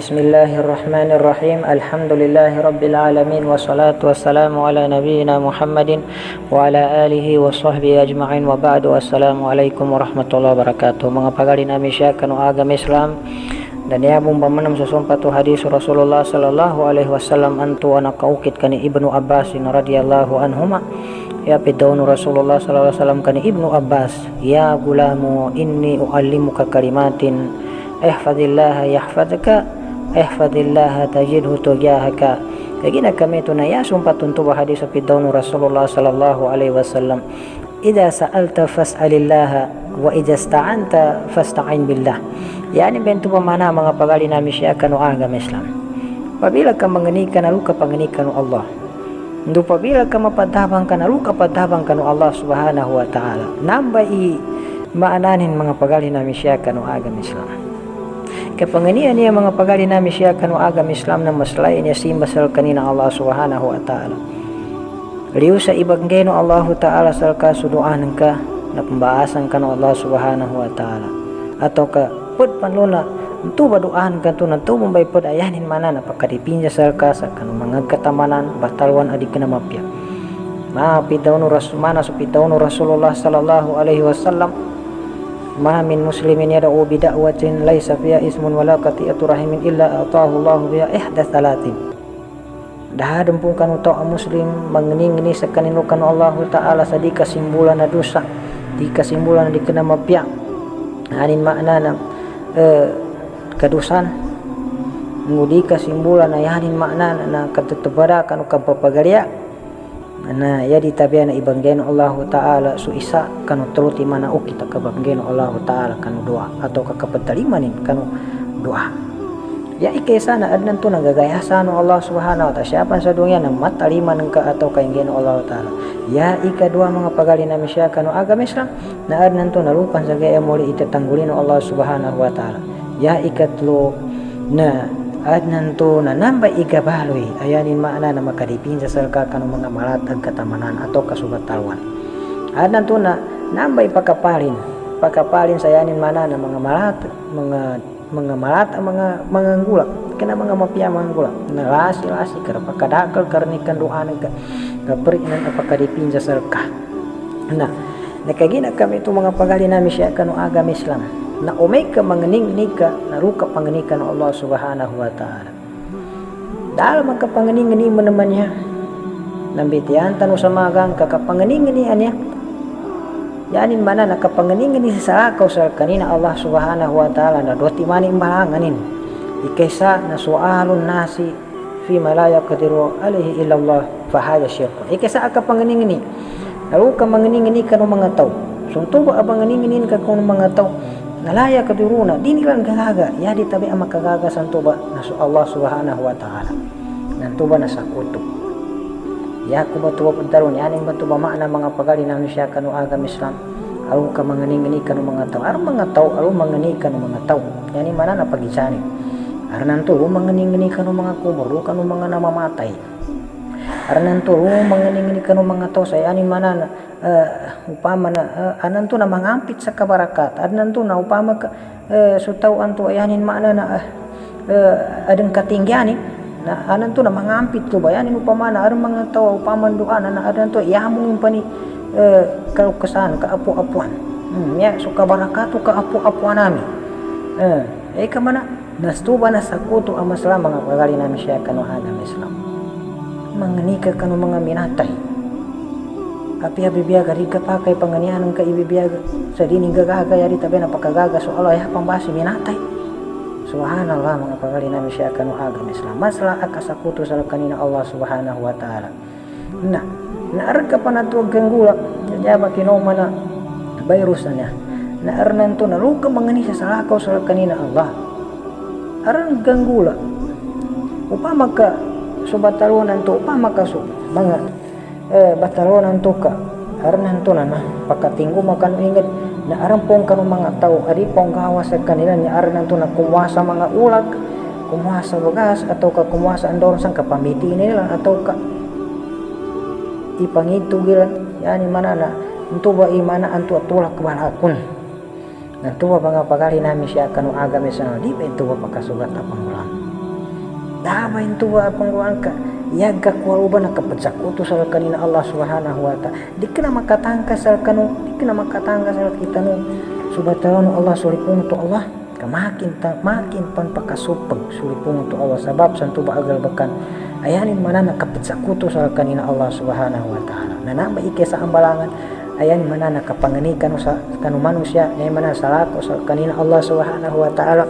Bismillahirrahmanirrahim. Alhamdulillahirabbil alamin wassalatu wassalamu ala nabiyyina Muhammadin wa ala alihi wa sahbihi ajma'in wa ba'du. Assalamualaikum warahmatullahi wabarakatuh. Mga pagali namin siya kanu agama Islam dan yabong pamanam sa sumpatu hadis Rasulullah sallallahu alaihi wasallam antu anak kaukit kani Ibnu Abbas radhiyallahu anhuma. Ya pidawnu Rasulullah sallallahu alaihi wasallam kani Ibnu Abbas, ya gulamu inni uallimuka kalimatin ihfadillah yahfadka ihfadillah tajidhu tujahaka. Kagina kami tu na ya sumpat tuntu hadis pidawnu Rasulullah sallallahu alaihi wasallam, idza sa'alta fas'alillah wa idza ista'anta fasta'in billah. Yani bentu pamana mga pagali nami siya kanu agama Islam. Pabila ka manganikan alu ka panganikan Allah. Ndu pabila ka mapadhabang ka alu ka padhabang kanu Allah subhanahu wa ta'ala. Nambai maananin mga pagali nami siya kanu agama Islam. Kapanganian niya mga pagali nami siya kanu agama Islam na maslain niya simbasal kanina Allah subhanahu wa ta'ala. Liu sa ibanggeno Allah ta'ala sal kasuduan ka na pembaasan kanu Allah subhanahu wa ta'ala. Atau ka pud panluna tu baduan kan tu nantu membay pud ayanin mana na pakadipinja sal ka sa kanu mga katamanan batalwan adik kana mapya. Ma pidawnu rasul mana su pidawnu Rasulullah sallallahu alaihi wasallam, ma min muslimin yad'u bi da'watin laysa fiha ismun wala qati'atu rahimin illa atahu Allahu biha ihda salatin. Dah dempung kanu tau muslim mangeni-ngeni sakanino kanu Allah taala sadi kasimbulan na dosa, di kasimbulan di kena mapya. Anin makna na kadusan ngudi kasimbulan na yanin makna na katetebara kanu kapapagalia. Nah, ya ditabiana ibanggen Allah taala su isa kanu teruti mana kita kabanggen Allah taala kanu doa atau kakapatalimanin kanu doa. Ya ikaisana adnan tu nagagayasan Allah subhanahu wa ta'ala siapan sa dunia na mataliman ka atau kainggen Allah taala. Ya ika dua mga pagali na misya kanu agama Islam na adnan tu nalupan sa gaya muli itatanggulin Allah subhanahu wa ta'ala. Ya ikatlo na adnan to na nambay igabaloy ayanin maana na makadipin sa salka kanu mga malatag katamanan atau kasubatawan. Adnan to na nambay pakapalin sa ayanin mana na mga malat mga gula kena mga mapya mga gula na lasi kara pakadakal karnikan doa ka kaperinan apakadipin sa salka. Nah nakagina kami itu mga pagali nami siya kanu agama Islam na umay ka manganing nika naruka panganikan Allah subhanahu wa ta'ala. Dahil magkapanganing mo naman niya nambitian tanu sa magang kakapanganing niya yanin mana nakapanganing sa akaw sa kanina Allah subhanahu wa ta'ala na doti mani imbalanganin ikaysa na sualun nasi fi malaya kadiru alaihi illallah fahaya syirkun. Ikaysa akapanganing ni naruka manganing kanu mga tao suntuba abanganing ka kanu mga tao nalaya kadiruna dinilan gagaga ya ditabi ang makagaga santuba na Allah subhanahu wa ta'ala nantuba na sa kuto ya kubatuwa pagdaron yaning batuba maana mga pagali na siya kanu agama Islam aru ka manganing kanu mga tao aru manganing kanu mga tao yani mana na pagisani aru nanto manganing kanu mga kumur kanu mga namamatay aru nanto manganing kanu mga tao sa yani mana na upama na ananto na mangampit sa kabarakat ananto na upama ka sutaw anto ayanin maana na adang katinggyani na ananto na mangampit to bayanin upama na arang mga tao upama doa na ananto yamong pani kalukasan kaapu-apuan ya so kabarakato kaapu-apuan nami kamana nastuba na sa kuto ang masala mga pagali nami siya kanu agama Islam manganika kanu mga minatay api abibiyaga ri kapakai panganian ka ibibiyaga sa dining gagaga yari tabi na pakagaga so Allah ya pambasi binatay. Subhanallah mga pagali nami siya kanu agama Islam masla akasakuto sa kanina Allah subhanahu wa ta'ala. Na naarga pa na tuwag ganggula yaba kinoma na virus na naarnan to na luka mangani sa salakaw sa kanina Allah aran ganggula upama ka subatalunan to upama ka so mga batalonan to ka arnan to na pakatinggo makan inged na arampong kanu mga tao ari pong gawa sa kanila ni arnan to na kumuha sa mga ulag kumuha sa bagas atau ka kumuha sa andor sang kapamiti nila atau ka ipangitugilan yani mana na unto ba imana antu atulak balakun nanto ba mga pagali nami siya kanu agama sa di ba ito ba pakasugat apang ulang damay tuwa pangguan ka yaga kuwaruban nakapagsakuto sa kanina Allah subhanahu wa ta'ala di ka na makatangka sa kita no subhanahu Allah sulipong to Allah makin pan pakasupag sulipong to Allah sabab santo ba agal bakan ayanin mana nakapagsakuto sa kanina Allah subhanahu wa ta'ala nanamba ike sa ambalangan ayan mana nakapanganikan sa kanu manusia ay mana salako sa kanina Allah subhanahu wa ta'ala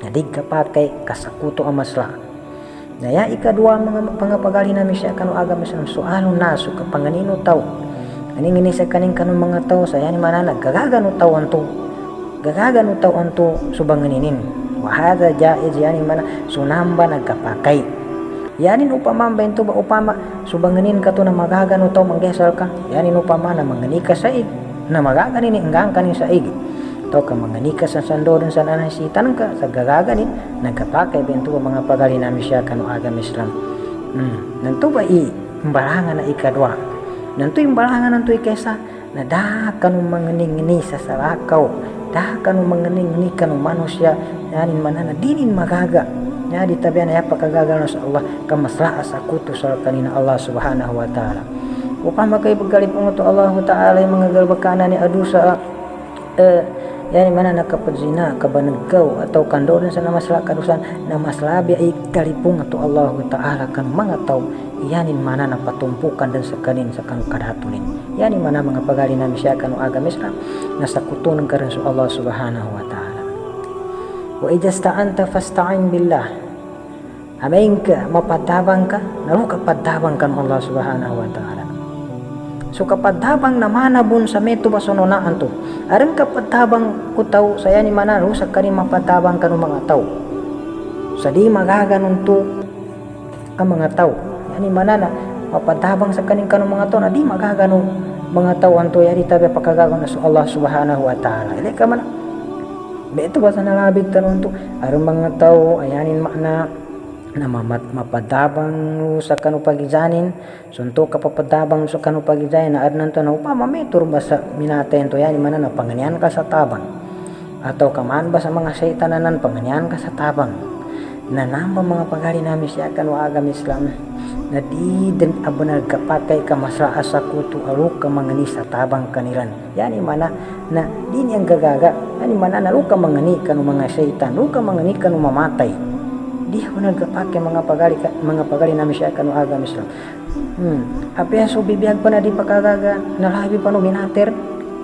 nadig kapakai kasakuto amasla na ya ikadua mga pangapagali namin siya kanu agama sa soalon naso kapanganino tao aning sa kaning kanu mga tao sa yan mana nagagagano tao anto subanganinin wahada jaiz yani mana sunamba nagkapakai yanin upama bento ba upama subanganin ka to na magagano tao manggesal ka yanin upama na mangani ka sa ig na magaganin inggang kanin sa ig to ka mangani ka sa sandoron sa nanasitan ka sa gagaganin nagkapakai bento ba mga pagali namin siya kanu agama Islam nanto ba imbalangan na ikadwa nanto imbalangan nanto ikesa na dah kanu manganing sa salakaw dah kanu manganing kanu manusia yanin manana dinin magaga nya ditabian ya pakagagal sa Allah kamasla sa kuto sa kanina Allah subhanahu wa ta'ala upama kay pagkalipong to Allah ta'ala yung mga galbakana ni adusa yanin manana kapadzina kabanagaw atau kandoran sa namasla kadusan namaslabi ay kalipong to Allah ta'ala kan mga tao yanin manana patumpukan dan sa kanu kadatunin yanin mana mga pagali namin siya kanu agama Islam nasa kutunan ka rin sa Allah subhanahu wa ta'ala wa idasta'anta fasta'in billah amain ka mapadabang ka naru kapadabang kan Allah subhanahu wa ta'ala so kapadabang naman bun sa meto basunonaan to aran kapadabang utaw sa yanin mana naru sa kanin mapadabang kanu mga tao sa di magaganon to ang mga tao yani manana mapadabang sa kaning kanong mga tao na di magagano mga tao anto yari tabi pakagagon na sa Allah subhanahu wa ta'ala ilay ka man beto ba sa nalabig tanon to aron mga tao ayanin makna na mapadabang sa kanu pagijanin sunto ka papadabang sa kanu pagijanin na adnan to na upama metur ba sa minaten to yani manana panganian ka sa tabang atau kaman ba sa mga saytananan panganian ka sa tabang na namba mga pagali namin siya kanu agama Islam na di din abunal kapakai ka masra asa kutu aluk ka mangani sa tabang kanilan yani mana na di niyang gagaga yani mana na luk ka mangani kanu mga syaitan luk ka mangani kanu mamatay di abunal kapakai mga pagali namin siya kanu agama Islam apya so bibiyag pa na di pakagaga nalabi pa no minater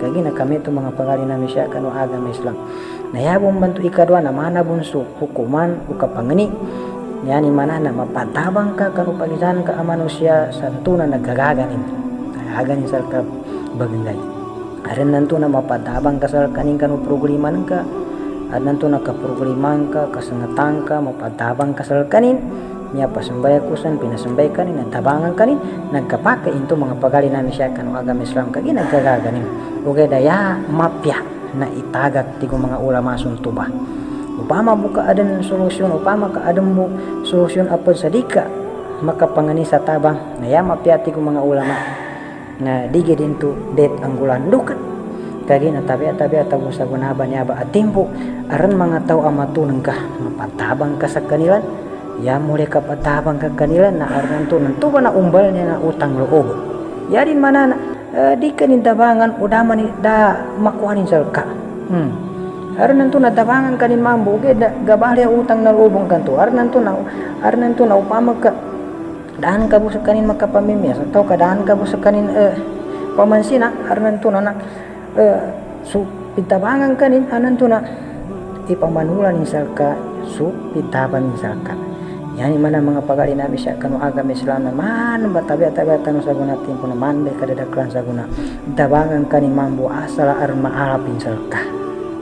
kagi na kami to mga pagali namin siya kanu agama Islam nayabong bantu ikadwa na mana bunso hukuman o kapangani yani mana na mapatabang ka kanu pagisan ka manusia santo na nagagaganin sa ka bagay aran nanto na mapatabang ka sa kaning kanu programa ka at nanto na kaprograma ka kasangatang ka mapatabang ka sa kanin niya pasambay kusan pinasambay kanin natabangan kanin nagkapaka into mga pagali namin siya kanu agama Islam kagi nagagaganin ugay daya mapya na itagak tigo mga ulama suntuba upama buka adan solusyon upama ka adan mo solusyon apod sa dika makapangani sa tabang na ya mapiati ko mga ulama na digi din to det ang gulan dukat kagi na tabi atabo sa gunaban niya ba at timpo aran mga tao amatunan ka mapatabang ka sa kanilan ya muli ka patabang ka kanilan na aran to nanto ba na umbal niya na utang loob yarin manana di kanin tabangan udama ni da makuanin salka aran nanto na tabangan kanin mambo ge da gabali utang na lubong kanto aran nanto na upama ka daan ka busa kanin makapamimiyas atau ka daan ka busa kanin pamansina aran nanto na so pitabangan kanin ananto na ipamanulan ni salka so pitaban ni salka yani mana mga pagali namin siya kanu agama Islam naman batabi tanong sa guna timpo naman be kadadaklan sa guna tabangan kanin mambo asala aron maalapin salka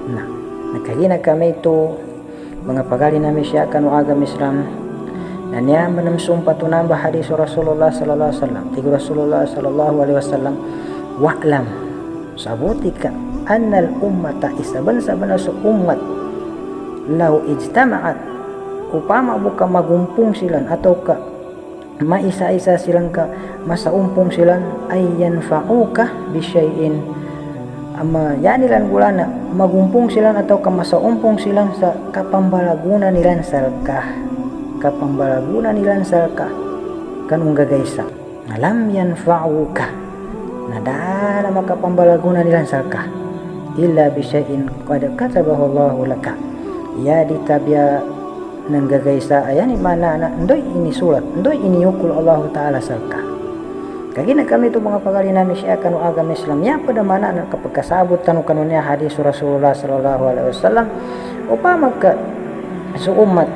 na nakagina kami ito mga pagali namin siya kanu agama Islam na niya manamsumpa to namba hadis Rasulullah sallallahu alaihi wasallam tigo Rasulullah sallallahu alaihi wasallam wa'lam sabutika annal ummata isaban-saban sa ummat lau ijtama'at upama buka magumpong silan atau ka maisa-isa silang ka masaumpong silan ay yanfa'uka bisyai'in yani lan gulana magumpong silan atau ka masaumpong silang sa kapambalagunan nilan salka kapambalaguna nilan salka kanung gagaysa lam yanfa'uka na dala makapambalaguna nilan salka illa bisya'in qad katabahu Allahu laka ya ditabya nang gagaysa ayan mana na ndoy ini surat ndoy ini yukul Allah Ta'ala salka kagina kami tu mga pagali nami siya kanu agama Islam ya pada mana na kapag kasabot kanu kanunya hadis Rasulullah sallallahu alaihi wasallam upama ka sa umat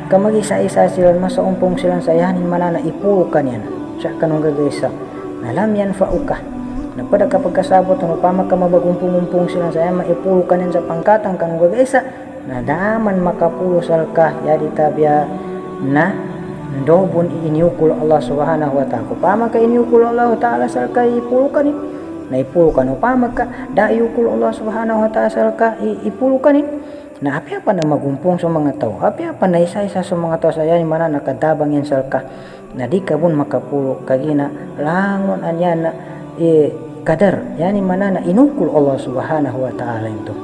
kamag-isa-isa sila masaumpong silang sayanin mana na ipulukan yan siya kanong gagaysa na lam yanfa'uka na pada kapag kasabot kanu upama ka mabagumpong-umpong silang sayanin maipulukan yan sa pangkatang kanong gagaysa na daman makapulo salka ya ditabya na dobun iniukul Allah subhanahu wa ta'ala upama ka iniukul Allah ta'ala salka ipulukan na ipulukan upama ka da iukul Allah subhanahu wa ta'ala salka ipulukan na apa na magumpong sa mga tao apa na isa-isa sa mga tao sa yan mana nakadabang yan salka na di ka bun makapulo kagina langon anya na kadar yan mana na inukul Allah subhanahu wa ta'ala ito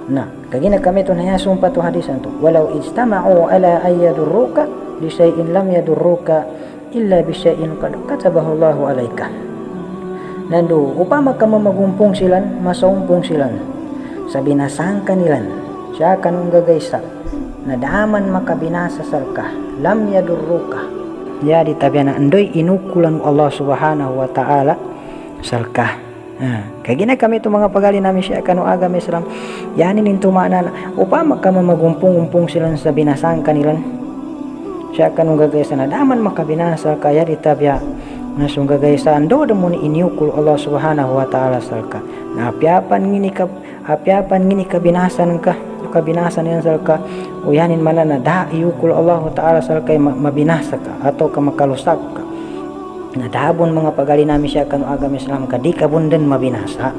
na kagina kami to naya sumpa to hadisan to walau ijtama'u ala an yadurruka bi syai'in lam yadurruka illa bi syai'in qad katabahu Allahu alayka nando upama ka magumpong silan masaumpong silan sa binasangka nilan siya kanung gagaysa na daman makabinasa salka lam yadurruka ya ditabya na andoy inukulan Allah subhanahu wa ta'ala salka kagina kami itu mga pagali namin siya kanu agama Islam yanin into mana upama ka magumpong-umpong silang sa binasang kanilan siya kanung gagaysa na daman makabinasa kaya ditabya na sung gagaysa ando mo ni iniukul Allah subhanahu wa ta'ala salka na apiapan ngini ka binasan ka kabinasan yan salka o yanin mana na da iukul Allah ta'ala salka mabinasa ka atau ka makalusak ka na dabon mga pagali namin siya kanu agama Islam kadi kabundan mabinasa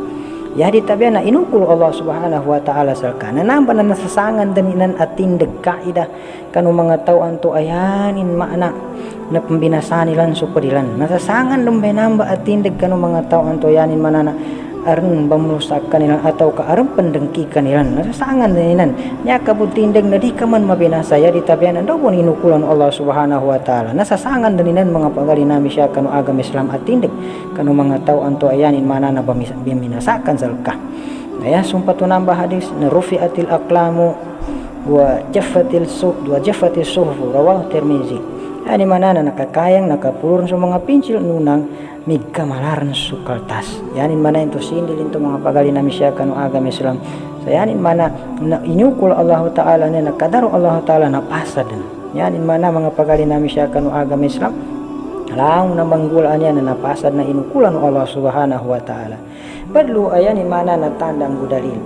ya ditabya na inukul Allah subhanahu wa ta'ala salka na namba na nasasangan daninan at tindag kaida kanu mga tao anto ayanin maana na pambinasa nilan supadilan nasasangan lumbay namba at tindag kanu mga tao anto ayanin manana aron bamulusak kanilan atau ka aron pendengki kanilan nasasangan daninan nya kabutindag na di ka man mabinasa ya ditabya na daw inukulan Allah subhanahu wa ta'ala nasasangan daninan mga pagali nami siya kanu agama Islam at tindag kanu mga tao anto ayanin mana na biminasakan salka ya sumpa to namba hadis na rufi'atil aqlamu wa jaffatil suhuf rawahu Tirmizi ani mana na nakakayang nakapulon sa mga pinsil nunang migkamalaran su kaltas yanin mana itu sindil into mga pagali nami siya kanu agama Islam sayanin mana na inyukul Allah ta'ala na nakadaro Allah ta'ala na pasad yanin mana mga pagali nami siya kanu agama Islam lang na manggulaan yan na napasad na inukulan Allah subhanahu wa ta'ala padlo ayanin mana na tandang budalil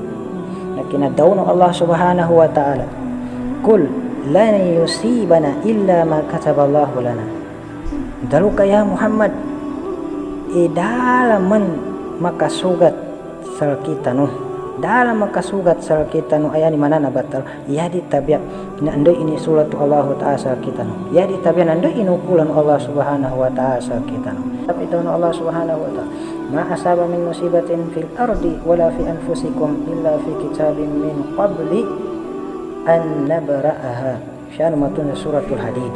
na kinadaw ng Allah subhanahu wa ta'ala kul lan yusibana illa ma kataballahu lana dalu kaya Muhammad dalaman makasugat sa kita no dalam makasugat sa kita no ayan mana na batal ya ditabya na andoy ini sulatu Allah ta'ala sa kita no ya ditabya na andoy inukulan Allah subhanahu wa ta'ala sa kita no tapi ito na Allah subhanahu wa ta'ala ma asaba min musibatin fil ardi wala fi anfusikum illa fi kitabin min qabli an nabra'aha siya namatun sa suratul Hadid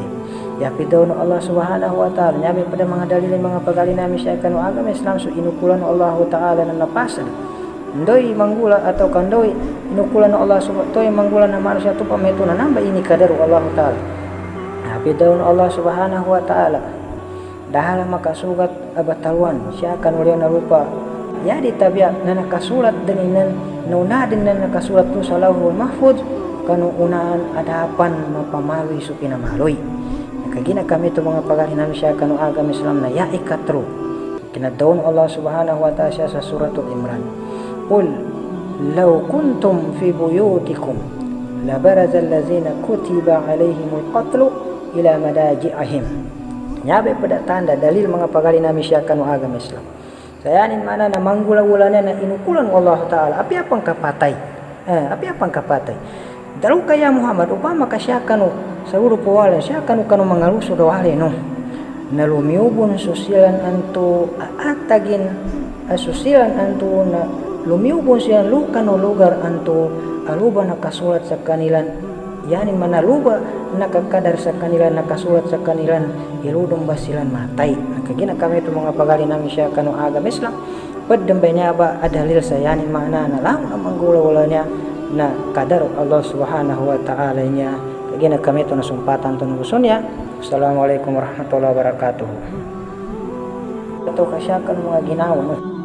ya pidaw no Allah subhanahu wa ta'ala nyabi pada mga dalilin mga pagali namin siya kanu agama Islam so inukulan Allah ta'ala na napasad ndoy manggula atau kandoy inukulan no Allah subhanahu toy manggula na manusia tu pameto na namba ini kadaru Allah ta'ala pidaw no Allah subhanahu wa ta'ala dahil makasugat abatalwan siya kan wala na rupa ya ditabya na nakasulat dininan nauna din na nakasulat tu sa Lauhul Mahfuz kanu unaan adapan mapamawi su pinamaloy kagina kami to mga pagali namin siya kanu agama Islam na ya ikatro kinadawn Allah subhanahu wa ta'ala siya sa suratul Imran qul law kuntum fi buyutikum labaraza allazina kutiba alaihimul qatlu ila madaji'ahim nyabe pada tanda dalil mga pagali namin siya kanu agama Islam sayanin mana na manggula-gulana na inukulan Allah ta'ala api apang kapatay dalu kaya Muhammad upama ka siya kanu saguro po wala siya kanu mangaluso daw hali no na lumiubon susilan anto atagin susilan anto na lumiubon siya lukan o lugar anto aluba nakasulat sa kanilan yani manaluba nakakadar sa kanilan, nakasulat sa kanilan iludong basilan matay. Nakagina kami itu mga pagali namin siya kanu agama Islam padambay niya ba adalil sa yani mana na lang ang manggula-gula niya na kadar Allah subhanahu wa ta'ala niya. Kagina kami itu nasumpatan to gusto niya. Assalamualaikum warahmatullahi wabarakatuh. Ito kasya kan mga ginawa